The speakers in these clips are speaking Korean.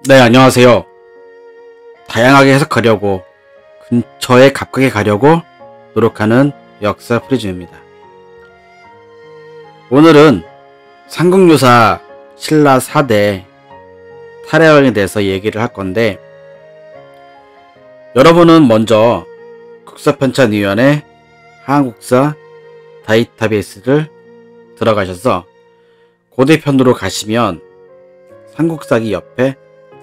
네, 안녕하세요. 다양하게 해석하려고 근처에 가깝게 가려고 노력하는 역사 프리즘입니다. 오늘은 삼국유사 신라 4대 탈야왕에 대해서 얘기를 할 건데, 여러분은 먼저 국사편찬위원회 한국사 다이터베이스를 들어가셔서 고대편으로 가시면 삼국사기 옆에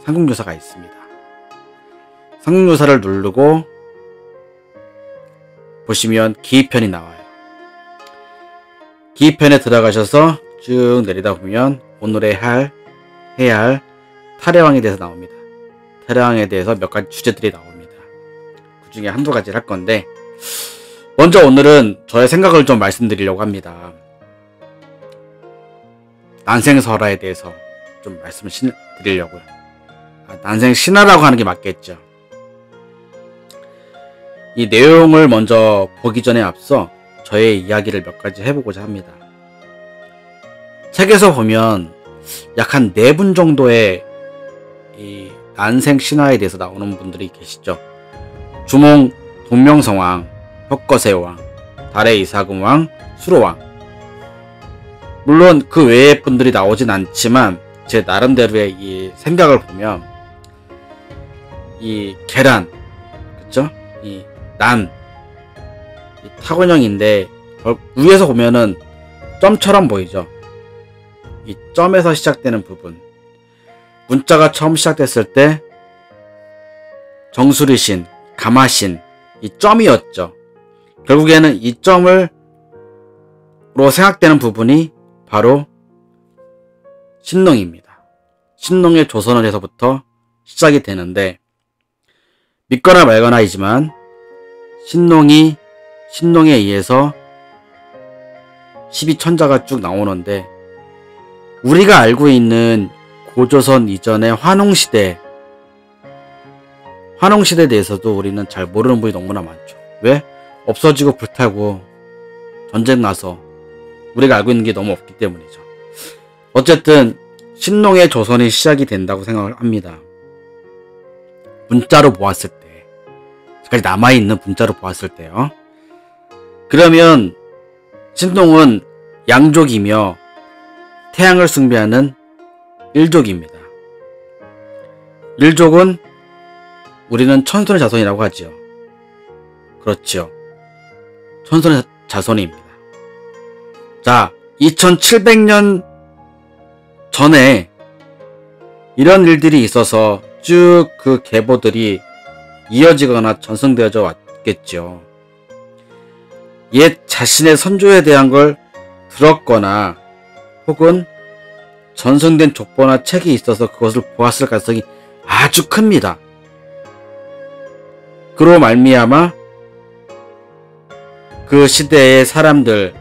삼국유사가 있습니다. 삼국유사를 누르고 보시면 기입편이 나와요. 기입편에 들어가셔서 쭉 내리다 보면 오늘의 해야 할 탈야왕에 대해서 나옵니다. 탈야왕에 대해서 몇 가지 주제들이 나옵니다. 그 중에 한두 가지를 할 건데, 먼저 오늘은 저의 생각을 좀 말씀드리려고 합니다. 난생설화에 대해서 좀 말씀을 드리려고요. 난생신화라고 하는 게 맞겠죠. 이 내용을 먼저 보기 전에 앞서 저의 이야기를 몇 가지 해보고자 합니다. 책에서 보면 약 한 4분 정도의 이 난생신화에 대해서 나오는 분들이 계시죠. 주몽 동명성왕, 혁거세왕, 달의 이사금왕, 수로왕. 물론 그 외의 분들이 나오진 않지만 제 나름대로의 이 생각을 보면 이 계란, 그쵸? 이 타원형인데 위에서 보면은 점처럼 보이죠. 이 점에서 시작되는 부분, 문자가 처음 시작됐을 때 정수리신, 가마신, 이 점이었죠. 결국에는 이 점으로 생각되는 부분이 바로 신농입니다. 신농의 조선을에서부터 시작이 되는데, 믿거나 말거나이지만 신농에 의해서 12천자가 쭉 나오는데, 우리가 알고 있는 고조선 이전의 환웅시대에 대해서도 우리는 잘 모르는 분이 너무나 많죠. 왜? 없어지고 불타고 전쟁 나서 우리가 알고 있는 게 너무 없기 때문이죠. 어쨌든 신농의 조선이 시작이 된다고 생각을 합니다. 문자로 보았을 때, 지금까지 남아있는 문자로 보았을 때요. 그러면 신농은 양족이며 태양을 숭배하는 일족입니다. 일족은 우리는 천손의 자손이라고 하지요. 그렇지요. 천손의 자손입니다. 자, 2700년 전에 이런 일들이 있어서 쭉 그 계보들이 이어지거나 전승되어져 왔겠죠. 옛 자신의 선조에 대한 걸 들었거나 혹은 전승된 족보나 책이 있어서 그것을 보았을 가능성이 아주 큽니다. 그로 말미암아 그 시대의 사람들,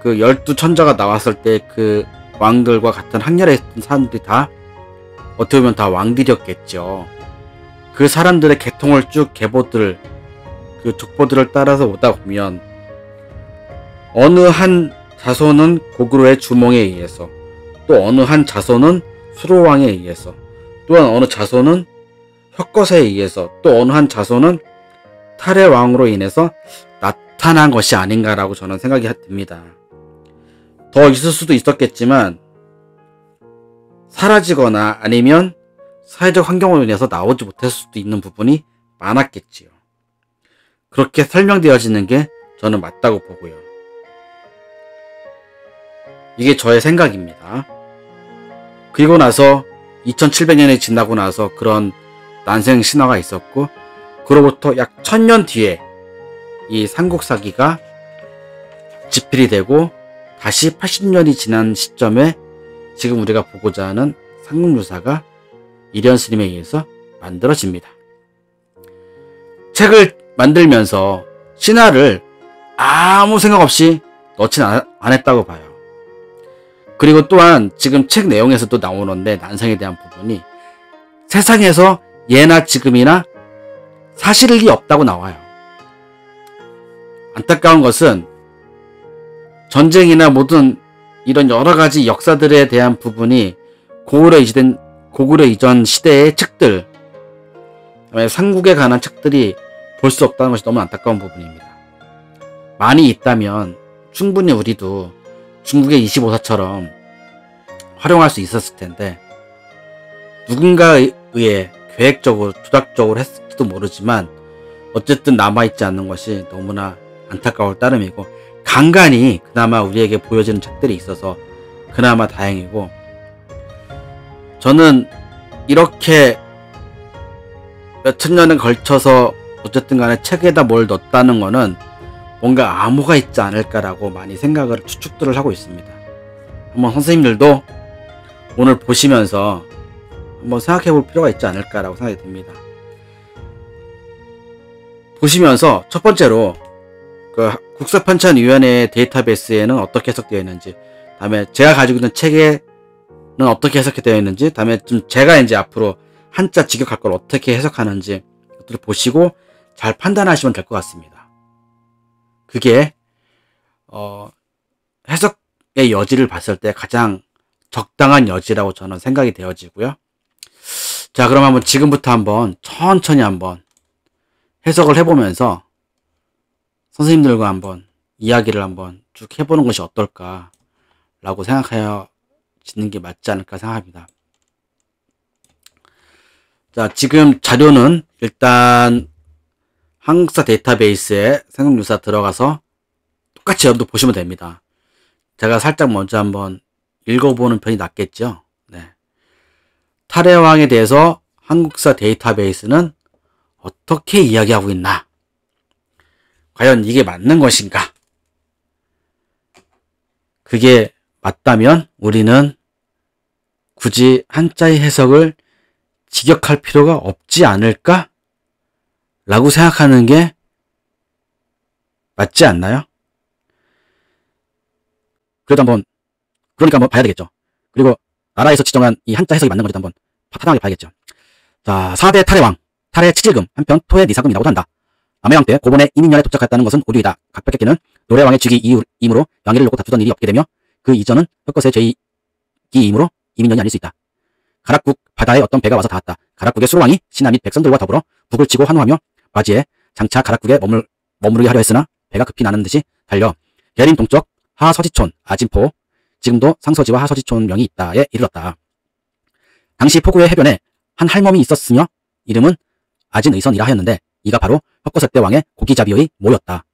그 12천자가 나왔을 때 그 왕들과 같은 학렬에 있던 사람들이 다 어떻게 보면 다 왕들이었겠죠. 그 사람들의 계통을 쭉 계보들, 그 족보들을 따라서 오다 보면 어느 한 자손은 고구려의 주몽에 의해서, 또 어느 한 자손은 수로왕에 의해서, 또한 어느 자손은 혁거세에 의해서, 또 어느 한 자손은 탈야왕으로 인해서 나타난 것이 아닌가라고 저는 생각이 듭니다. 더 있을 수도 있었겠지만 사라지거나 아니면 사회적 환경으로 인해서 나오지 못했을 수도 있는 부분이 많았겠지요. 그렇게 설명되어지는 게 저는 맞다고 보고요. 이게 저의 생각입니다. 그리고 나서 2700년이 지나고 나서 그런 난생 신화가 있었고, 그로부터 약 1000년 뒤에 이 삼국사기가 집필이 되고 다시 80년이 지난 시점에 지금 우리가 보고자 하는 삼국유사가 이련스님에 의해서 만들어집니다. 책을 만들면서 신화를 아무 생각 없이 넣진 않았다고 봐요. 그리고 또한 지금 책 내용에서도 나오는데, 난생에 대한 부분이 세상에서 예나 지금이나 사실이 없다고 나와요. 안타까운 것은 전쟁이나 모든 이런 여러가지 역사들에 대한 부분이 고구려 고구려 이전 시대의 책들, 그다음에 삼국에 관한 책들이 볼 수 없다는 것이 너무 안타까운 부분입니다. 많이 있다면 충분히 우리도 중국의 25사처럼 활용할 수 있었을 텐데, 누군가에 의해 계획적으로 조작적으로 했을지도 모르지만 어쨌든 남아있지 않는 것이 너무나 안타까울 따름이고, 간간히 그나마 우리에게 보여지는 책들이 있어서 그나마 다행이고, 저는 이렇게 몇천 년에 걸쳐서 어쨌든 간에 책에다 뭘 넣었다는 거는 뭔가 암호가 있지 않을까라고 많이 생각을, 추측들을 하고 있습니다. 한번 선생님들도 오늘 보시면서 한번 생각해 볼 필요가 있지 않을까라고 생각이 듭니다. 보시면서 첫 번째로 그 국사편찬위원회 데이터베이스에는 어떻게 해석되어 있는지, 다음에 제가 가지고 있는 책에는 어떻게 해석되어 있는지, 다음에 좀 제가 이제 앞으로 한자 직역할 걸 어떻게 해석하는지 것들을 보시고 잘 판단하시면 될 것 같습니다. 그게 해석의 여지를 봤을 때 가장 적당한 여지라고 저는 생각이 되어지고요. 자, 그럼 한번 지금부터 한번 천천히 한번 해석을 해보면서 선생님들과 한번 이야기를 한번 쭉 해보는 것이 어떨까 라고 생각하여 짓는 게 맞지 않을까 생각합니다. 자, 지금 자료는 일단 한국사 데이터베이스에 생국유사 들어가서 똑같이 여러분도 보시면 됩니다. 제가 살짝 먼저 한번 읽어보는 편이 낫겠죠. 네. 탈해왕에 대해서 한국사 데이터베이스는 어떻게 이야기하고 있나? 과연 이게 맞는 것인가? 그게 맞다면 우리는 굳이 한자의 해석을 직역할 필요가 없지 않을까? 라고 생각하는 게 맞지 않나요? 그러니까 한번 봐야 되겠죠. 그리고 나라에서 지정한 이 한자 해석이 맞는 건지 한번 타당하게 봐야겠죠. 자, 4대 탈해왕, 탈해 칠질금, 한편 토해 니사금이라고도 한다. 남해왕 때 고본에 인인년에 도착했다는 것은 오류이다. 각 백개는 노래왕의 즉위이므로 왕위를 놓고 다투던 일이 없게 되며, 그 이전은 혁것의 제2기이므로 이민년이 아닐 수 있다. 가락국 바다에 어떤 배가 와서 닿았다. 가락국의 수로왕이 신하 및 백성들과 더불어 북을 치고 환호하며 맞이에 장차 가락국에 머무르게 하려 했으나 배가 급히 나는 듯이 달려 계림 동쪽 하서지촌 아진포, 지금도 상서지와 하서지촌 명이 있다에 이르렀다. 당시 포구의 해변에 한 할멈이 있었으며 이름은 아진의선이라 하였는데, 이가 바로 혁거세대 왕의 고기잡이의 모였다.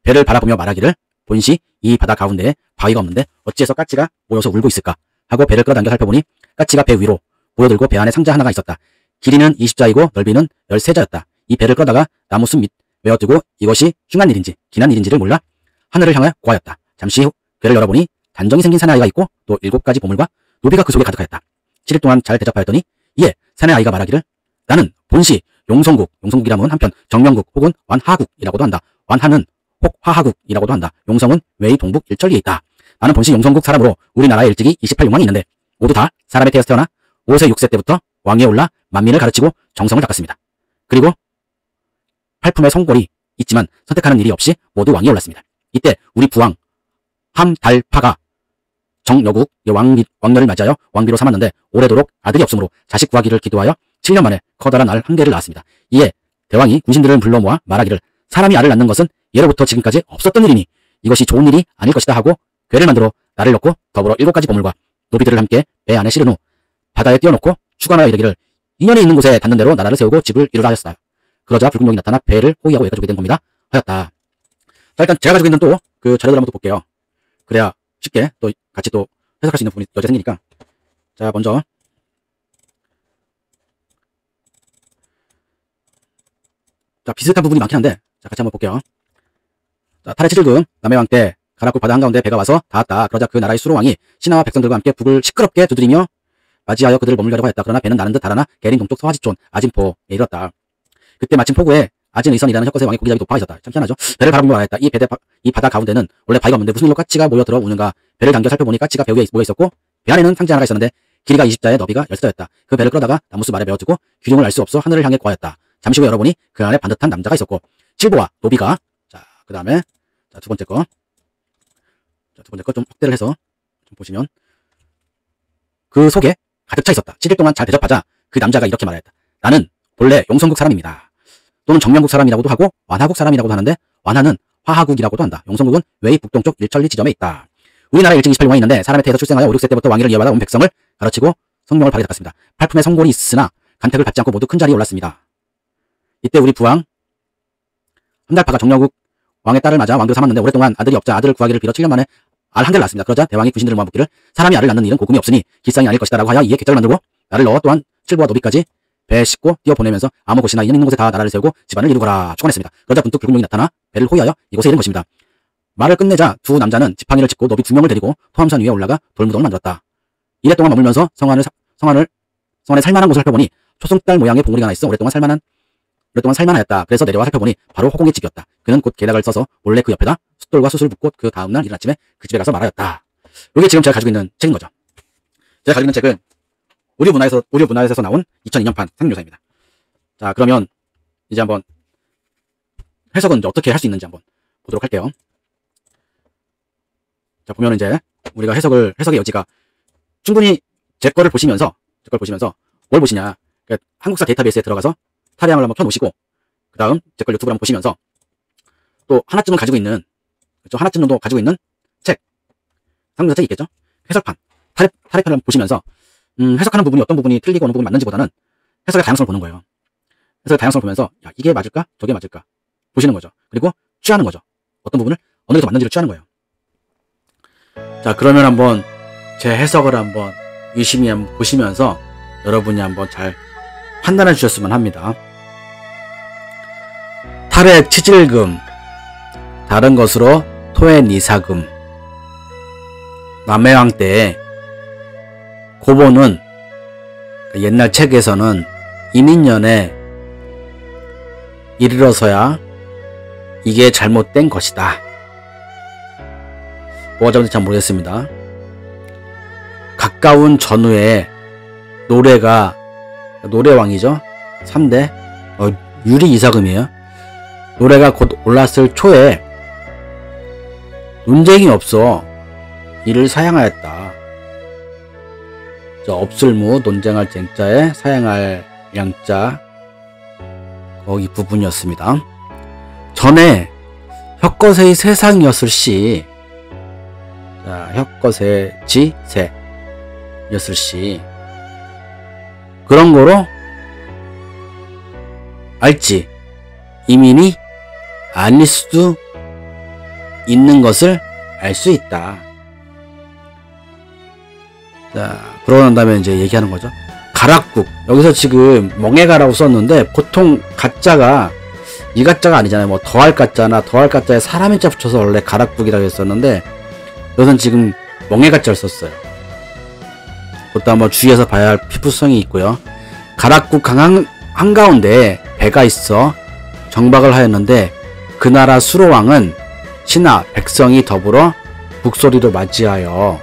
배를 바라보며 말하기를, 본시 이 바다 가운데에 바위가 없는데 어찌해서 까치가 모여서 울고 있을까 하고 배를 끌어당겨 살펴보니 까치가 배 위로 모여들고 배 안에 상자 하나가 있었다. 길이는 20자이고 넓이는 13자였다. 이 배를 끌어다가 나무숲 밑 메어두고 이것이 흉한 일인지 긴한 일인지를 몰라 하늘을 향해 고하였다. 잠시 후 배를 열어보니 단정이 생긴 사내아이가 있고 또 7가지 보물과 노비가 그 속에 가득하였다. 7일 동안 잘 대접하였더니 이에 사내아이가 말하기를, 나는 본시 용성국이라면 한편 정명국 혹은 완하국이라고도 한다. 완하는 혹 화하국이라고도 한다. 용성은 외의 동북 일천리에 있다. 나는 본시 용성국 사람으로 우리나라에 일찍이 28용왕이 있는데 모두 다 사람의 태에서 태어나 5세 6세 때부터 왕위에 올라 만민을 가르치고 정성을 닦았습니다. 그리고 팔품의 성골이 있지만 선택하는 일이 없이 모두 왕위에 올랐습니다. 이때 우리 부왕 함달파가 정여국 왕년을 맞이하여 왕비로 삼았는데 오래도록 아들이 없으므로 자식 구하기를 기도하여 7년 만에 커다란 알 한 개를 낳았습니다. 이에 대왕이 군신들을 불러 모아 말하기를, 사람이 알을 낳는 것은 예로부터 지금까지 없었던 일이니 이것이 좋은 일이 아닐 것이다 하고 괴를 만들어 나를 넣고 더불어 7가지 보물과 노비들을 함께 배 안에 실은 후 바다에 띄워놓고 추관하여 이르기를, 인연이 있는 곳에 닿는 대로 나라를 세우고 집을 이루라 하였어요. 그러자 붉은 용이 나타나 배를 호위하고 여기까지 오게 된 겁니다. 하였다. 자, 일단 제가 가지고 있는 또 그 자료들 한번 또 볼게요. 그래야 쉽게 또 같이 또 해석할 수 있는 부분이 여지가 생기니까. 자, 먼저 자, 비슷한 부분이 많긴 한데 자, 같이 한번 볼게요. 자, 탈해 칠질금, 남해왕 때 가락국 바다 한가운데 배가 와서 닿았다. 그러자 그 나라의 수로왕이 신하와 백성들과 함께 북을 시끄럽게 두드리며 맞이하여 그들을 머물려고 했다. 그러나 배는 나는 듯 달아나 계림 동쪽 서화지촌 아진포에 이르렀다. 그때 마침 포구에 아진의선이라는 혁거세 왕의 고기잡이 도파가 있었다. 참 희한하죠. 배를 바라보며 말했다. 이 바다 가운데는 원래 바위가 없는데 무슨 일로 까치가 모여들어 우는가. 배를 당겨 살펴보니 까치가 배 위에 모여 있었고 배 안에는 상자 하나가 있었는데 길이가 20자에 너비가 10자였다. 그 배를 끌어다가 나무숲 아래 메어두고 규룡을 알 수 없어 하늘을 향해 고하였다. 잠시 후에 열어보니 그 안에 반듯한 남자가 있었고 칠보와 노비가, 자, 그 다음에 자, 두 번째 거 좀 확대를 해서 좀 보시면 그 속에 가득 차 있었다. 7일 동안 잘 대접하자 그 남자가 이렇게 말하였다. 나는 본래 용성국 사람입니다. 또는 정명국 사람이라고도 하고 완화국 사람이라고도 하는데 완화는 화하국이라고도 한다. 용성국은 웨이 북동쪽 일천리 지점에 있다. 우리나라 일찍 28룡왕이 있는데 사람의 태에서 출생하여 5, 6세 때부터 왕위를 이어받아 온 백성을 가르치고 성명을 바르게 닦았습니다. 팔품에 성골이 있으나 간택을 받지 않고 모두 큰 자리에 올랐습니다. 이때 우리 부왕 함달파가 정명국 왕의 딸을 맞아 왕비로 삼았는데 오랫동안 아들이 없자 아들을 구하기를 빌어 7년 만에 알 한 개를 낳았습니다. 그러자 대왕이 군신들을 모아 묻기를 사람이 알을 낳는 일은 고금이 없으니 기상이 아닐 것이다 라고 하여 이에 객자를 만들고 나를 넣어 또한 칠보와 노비까지 배에 싣고 뛰어보내면서 아무 곳이나 인연 있는 곳에 다 나라를 세우고 집안을 이루거라 축원했습니다. 그러자 문득 붉은 용이 나타나 배를 호위하여 이곳에 이른 것입니다. 말을 끝내자 두 남자는 지팡이를 짚고 노비 2명을 데리고 토함산 위에 올라가 돌무덤을 만들었다. 이래 동안 머물면서 성안에 살만한 곳을 살펴보니 초승달 모양의 봉우리가 하나 있어 오랫동안 살만하였다. 그래서 내려와 살펴보니 바로 허공의 집이었다. 그는 곧 계략을 써서 몰래 그 옆에다 숫돌과 숯을 붓고 그 다음날 이른 아침에 그 집에 가서 말하였다. 이게 지금 제가 가지고 있는 책인 거죠. 제가 가지고 있는 책은 오류문화에서 나온 2002년판 생묘사입니다. 자, 그러면 이제 한번 해석은 이제 어떻게 할 수 있는지 한번 보도록 할게요. 자, 보면 이제 우리가 해석의 여지가 충분히 제 거를 보시면서 뭘 보시냐. 그러니까 한국사 데이터베이스에 들어가서 타량을 한번 켜놓으시고 그 다음 제 걸 유튜브를 한번 보시면서 또 하나쯤은 가지고 있는 하나쯤 정도 가지고 있는 책 상담 책이 있겠죠. 해설판 타협편을 한번 보시면서 해석하는 부분이 어떤 부분이 틀리고 어느 부분이 맞는지 보다는 해석의 다양성을 보는 거예요. 해석의 다양성을 보면서 야, 이게 맞을까? 저게 맞을까? 보시는 거죠. 그리고 취하는 거죠. 어떤 부분을 어느 게 더 맞는지를 취하는 거예요. 자, 그러면 한번 제 해석을 한번 유심히 한번 보시면서 여러분이 한번 잘 판단해 주셨으면 합니다. 탈의 치질금, 다른 것으로 토의 니사금. 남해왕 때에 고보는 옛날 책에서는 이민년에 이르러서야 이게 잘못된 것이다. 뭐가 잘못된지 잘 모르겠습니다. 가까운 전후에 노래왕이죠. 3대 유리 이사금이에요. 노래가 곧 올랐을 초에 논쟁이 없어 이를 사양하였다. 없을무 논쟁할 쟁자에 사양할 양자 거기 부분이었습니다. 전에 혁거세의 세상이었을 시, 자, 혁거세 지세였을 시 그런 거로 알지 이민이 아닐 수도 있는 것을 알 수 있다. 자, 그러고 난 다음에 이제 얘기하는 거죠. 가락국. 여기서 지금 멍해가라고 썼는데 보통 가짜가 이 가짜가 아니잖아요. 뭐 더할 가짜나 더할 가짜에 사람 인자 붙여서 원래 가락국이라고 했었는데 여기서는 지금 멍해가짜를 썼어요. 그것도 한번 주의해서 봐야 할 피부성이 있고요. 가락국 한가운데 배가 있어 정박을 하였는데 그 나라 수로왕은 신하 백성이 더불어 북소리로 맞이하여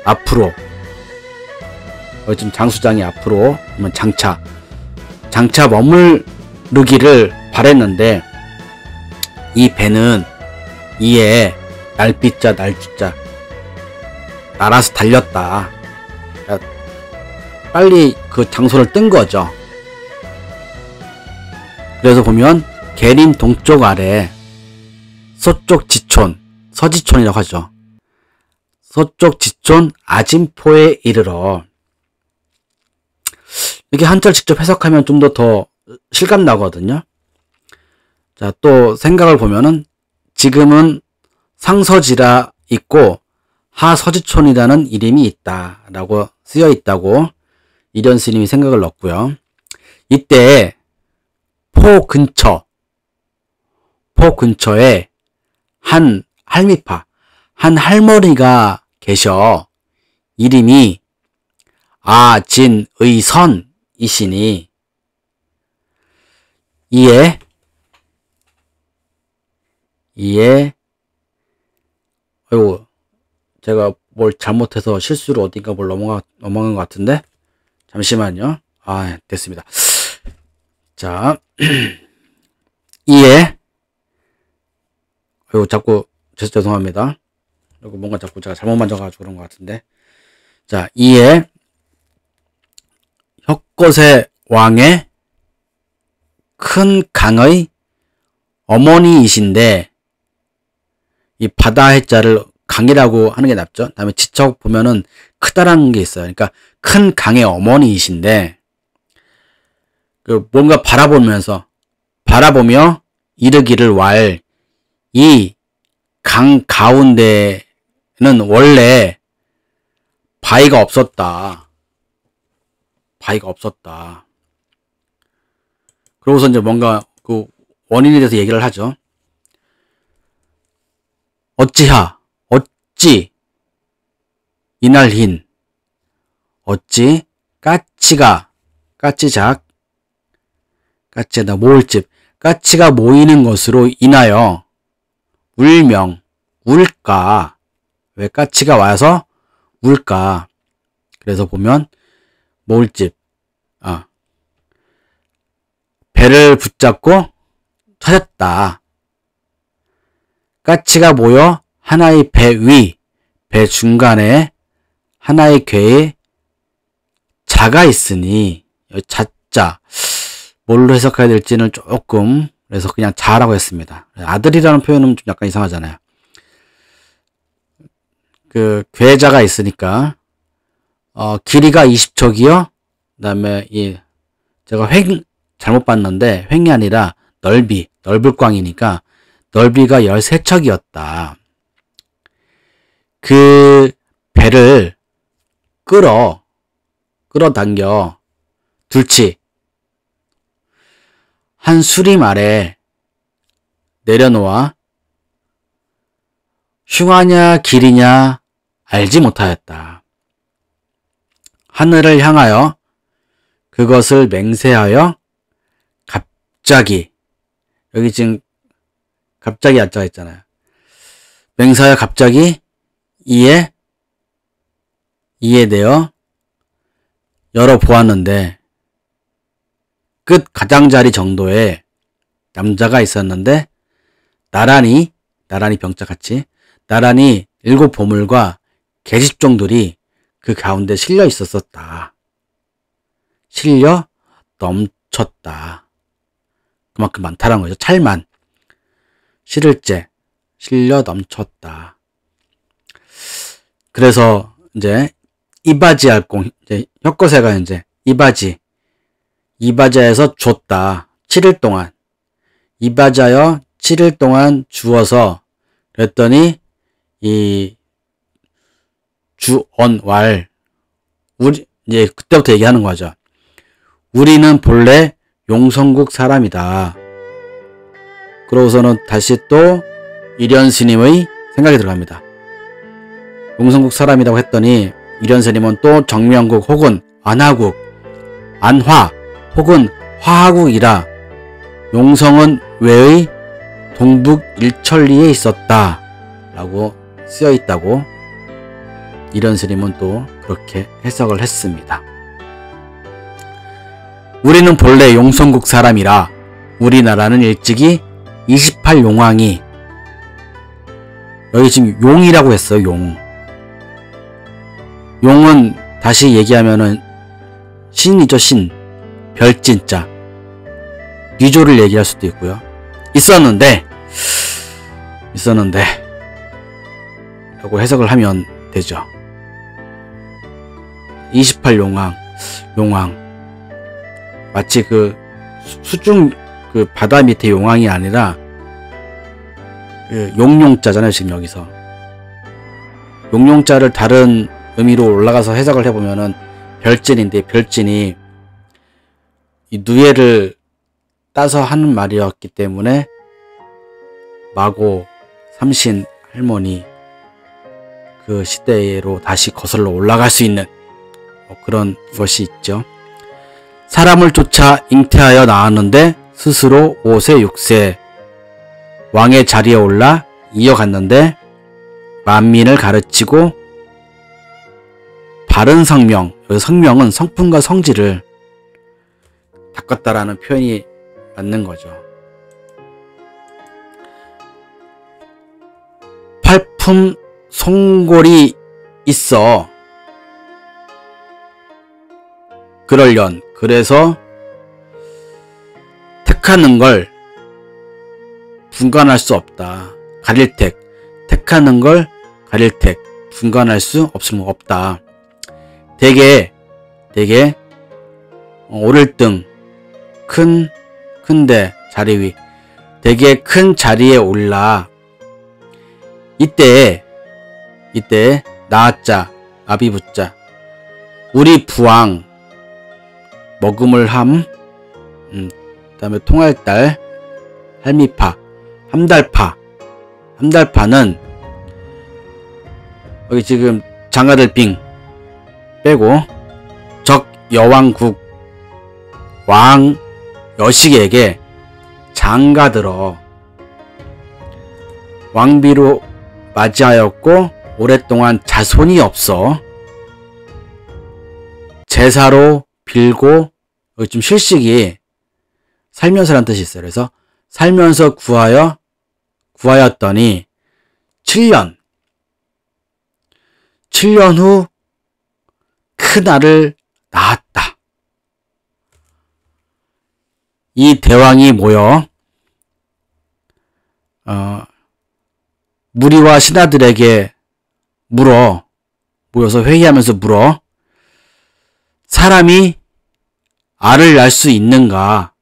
앞으로 지금 장수장이 앞으로 장차 머무르기를 바랬는데 이 배는 이에 날빛자 날주자 날아서 달렸다. 빨리 그 장소를 뜬 거죠. 그래서 보면 계림 동쪽 아래 서쪽 지촌 서지촌이라고 하죠. 서쪽 지촌 아진포에 이르러 이게 한자를 직접 해석하면 좀 더 실감 나거든요. 자, 또 생각을 보면은 지금은 상서지라 있고 하서지촌이라는 이름이 있다라고 쓰여 있다고 이련 스님이 생각을 넣었고요. 이때 포 근처에 한 할미파, 한 할머니가 계셔 이름이 아진의선이시니 이에 아이고 제가 뭘 잘못해서 실수로 어딘가 뭘 넘어간 것 같은데 잠시만요. 아, 됐습니다. 자, 이에 아이고 자꾸 죄송합니다. 이거 뭔가 자꾸 제가 잘못 만져가지고 그런 것 같은데 자, 이에 혁것의 왕의 큰 강의 어머니이신데, 이 바다 해자를 강이라고 하는 게 낫죠. 다음에 지척 보면은 크다라는 게 있어요. 그러니까 큰 강의 어머니이신데, 그 뭔가 바라보며 이르기를 이 강 가운데는 원래 바위가 없었다. 그러고서 이제 뭔가 그 원인에 대해서 얘기를 하죠. 어찌 이날흰 어찌 까치가 모을집 까치가 모이는 것으로 인하여 울까. 왜 까치가 와서 울까. 그래서 보면 모을집 배를 붙잡고 터졌다. 까치가 모여 하나의 배 중간에 하나의 궤에 자가 있으니, 자자 뭘로 해석해야 될지는 조금, 그래서 그냥 자라고 했습니다. 아들이라는 표현은 좀 약간 이상하잖아요. 그 궤자가 있으니까 길이가 20척이요. 그 다음에 제가 잘못 봤는데 횡이 아니라 넓을 광이니까 넓이가 13척이었다. 그 배를 끌어당겨 둘치 한 수림 아래 내려놓아 흉하냐 길이냐 알지 못하였다. 하늘을 향하여 그것을 맹세하여 갑자기, 여기 지금 갑자기 야자가 있잖아요. 맹세하여 갑자기 이에 대어 열어보았는데 끝 가장자리 정도의 남자가 있었는데 나란히 병자같이 나란히 7 보물과 계집종들이 그 가운데 실려 있었었다. 실려 넘쳤다. 그만큼 많다라는 거죠. 찰만 실을째 실려 넘쳤다. 그래서 이제 이바지알공, 이제 혁거세가 이제 이바자에서 줬다. 7일 동안 이바자여 7일 동안 주어서, 그랬더니 이 주언왈 우리 이제 그때부터 얘기하는 거죠. 우리는 본래 용성국 사람이다. 그러고서는 다시 또 일현스님의 생각이 들어갑니다. 용성국 사람이라고 했더니 일현스님은 또 정명국 혹은 안화국, 안화 혹은 화하국이라 용성은 외의 동북 일천리에 있었다 라고 쓰여 있다고 일현스님은 또 그렇게 해석을 했습니다. 우리는 본래 용성국 사람이라 우리나라는 일찍이 28용왕이, 여기 지금 용이라고 했어요. 용은 다시 얘기하면은 신이죠. 신, 별진자, 뉘조를 얘기할 수도 있고요. 있었는데 라고 해석을 하면 되죠. 28용왕 마치 그 수중 그 바다 밑에 용왕이 아니라 그 용용자잖아요. 지금 여기서 용용자를 다른 의미로 올라가서 해석을 해보면은 별진인데, 별진이 이 누에를 따서 하는 말이었기 때문에 마고 삼신 할머니 그 시대로 다시 거슬러 올라갈 수 있는 그런 것이 있죠. 사람을 쫓아 잉태하여 낳았는데 스스로 5세 6세 왕의 자리에 올라 이어갔는데 만민을 가르치고 바른 성명, 여기 성명은 성품과 성질을 닦았다라는 표현이 맞는 거죠. 팔품 송골이 있어 그럴련 그래서 택하는 걸 분간할 수 없다. 가릴 택. 택하는 걸 가릴 택. 분간할 수 없다. 되게 오를 등 큰데 자리 위. 되게 큰 자리에 올라. 이때 나아자 아비부자 우리 부왕 먹음을 함. 그다음에 통할달 할미파 함달파는 여기 지금 장가들 빙 빼고 적 여왕국 왕 여식에게 장가들어 왕비로 맞이하였고 오랫동안 자손이 없어 제사로 빌고 여기 좀 실식이 살면서란 뜻이 있어요. 그래서 살면서 구하였더니 7년 후 큰아를 낳았다. 이 대왕이 모여 무리와 신하들에게 모여서 회의하면서 물어 사람이 알을 낳을 수 있는가?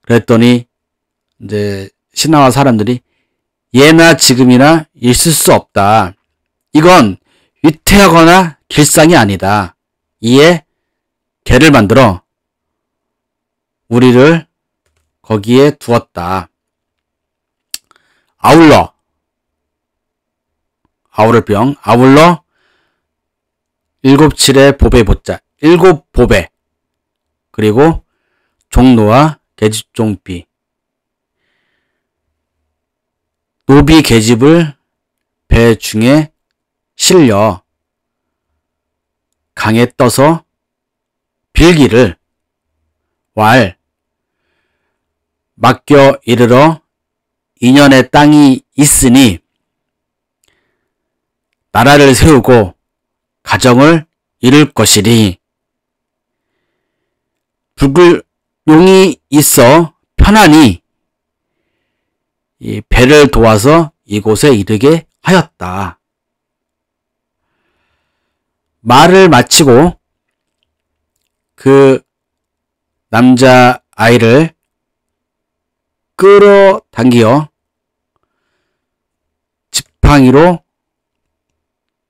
그랬더니 이제 신하와 사람들이 예나 지금이나 있을 수 없다. 이건 위태하거나 길상이 아니다. 이에 개를 만들어 우리를 거기에 두었다. 아울러 일곱칠의 보배 보자 7보배 그리고 종로와 계집종비 노비 계집을 배 중에 실려 강에 떠서 빌기를 맡겨 이르러 인연의 땅이 있으니 나라를 세우고 가정을 이룰 것이니 붉을 용이 있어 편안히 이 배를 도와서 이곳에 이르게 하였다. 말을 마치고 그 남자 아이를 끌어당겨 지팡이로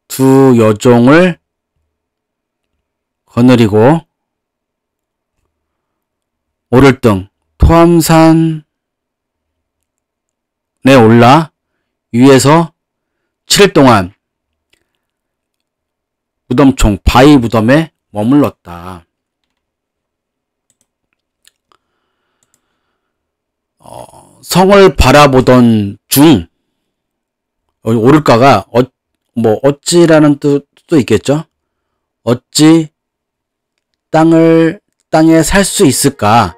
두 여종을 거느리고 오를등 토암산에 올라 위에서 7일 동안 무덤총 바위 무덤에 머물렀다. 성을 바라보던 중 오를가가 어찌라는 뜻도 있겠죠. 어찌 땅에 살 수 있을까?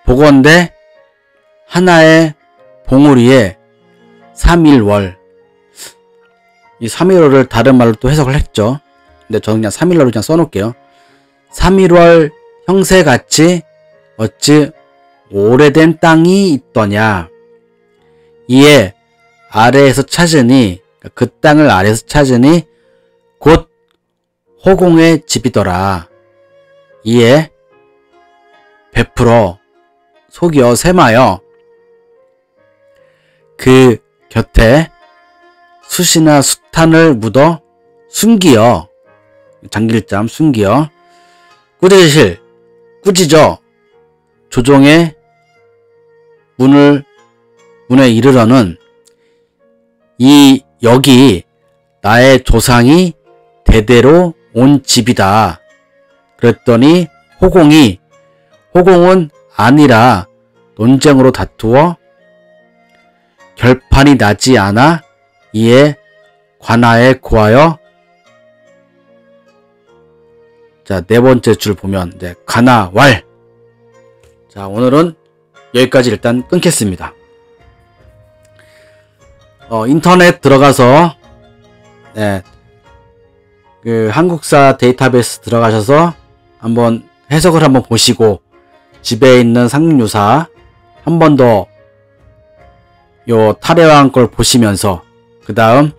보건대 하나의 봉우리에 3일월 이 3일월을 다른 말로 또 해석을 했죠. 근데 저는 그냥 3일월로 그냥 써놓을게요. 3일월 형세같이 어찌 오래된 땅이 있더냐. 이에 아래에서 찾으니 그 땅을 아래에서 찾으니 곧 호공의 집이더라. 이에 베풀어 속여 셈하여 그 곁에 숯이나 숯탄을 묻어 숨기어 장길잠 숨기어 꾸짖어 조정의 문에 이르러는 여기 나의 조상이 대대로 온 집이다. 그랬더니 호공은 아니라 논쟁으로 다투어 결판이 나지 않아 이에 관아에 고하여 자, 네 번째 줄 보면 이제 관아왈. 자, 오늘은 여기까지 일단 끊겠습니다. 인터넷 들어가서 그 한국사 데이터베이스 들어가셔서 한번 해석을 한번 보시고 집에 있는 상륙유사 한 번 더 요 탈해왕 걸 보시면서 그 다음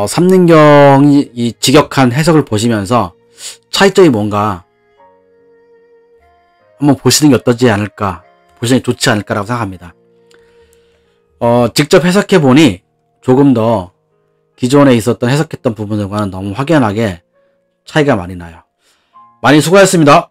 삼릉경이 이 직역한 해석을 보시면서 차이점이 뭔가 한번 보시는 게 어떠지 않을까, 보시는 게 좋지 않을까라고 생각합니다. 직접 해석해 보니 조금 더 기존에 있었던 해석했던 부분들과는 너무 확연하게 차이가 많이 나요. 많이 수고하셨습니다.